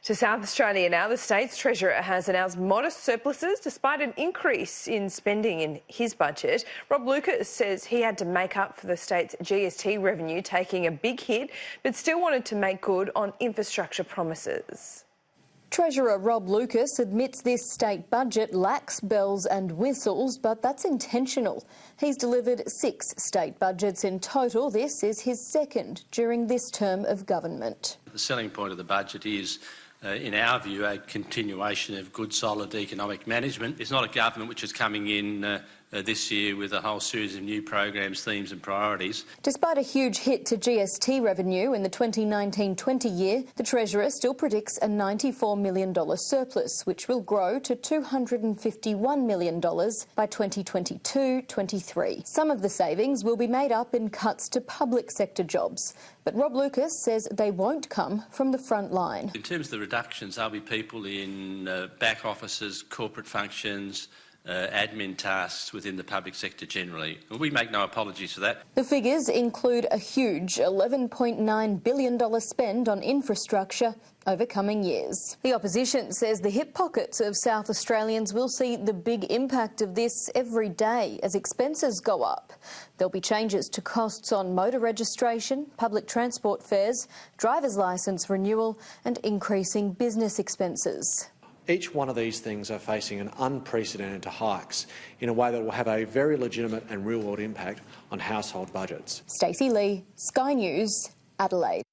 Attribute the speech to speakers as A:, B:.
A: To South Australia now, the state's treasurer has announced modest surpluses despite an increase in spending in his budget. Rob Lucas says he had to make up for the state's GST revenue taking a big hit, but still wanted to make good on infrastructure promises.
B: Treasurer Rob Lucas admits this state budget lacks bells and whistles, but that's intentional. He's delivered 6 state budgets in total. This is his second during this term of government.
C: The selling point of the budget is, in our view, a continuation of good, solid economic management. It's not a government which is coming in this year with a whole series of new programs, themes and priorities.
B: Despite a huge hit to GST revenue in the 2019-20 year, the Treasurer still predicts a $94 million surplus, which will grow to $251 million by 2022-23. Some of the savings will be made up in cuts to public sector jobs, but Rob Lucas says they won't come from the front line.
C: In terms of the reductions, there'll be people in back offices, corporate functions, admin tasks within the public sector generally. We make no apologies for that.
B: The figures include a huge $11.9 billion spend on infrastructure over coming years. The opposition says the hip pockets of South Australians will see the big impact of this every day as expenses go up. There'll be changes to costs on motor registration, public transport fares, driver's licence renewal and increasing business expenses.
D: Each one of these things are facing an unprecedented hikes in a way that will have a very legitimate and real-world impact on household budgets.
B: Stacey Lee, Sky News, Adelaide.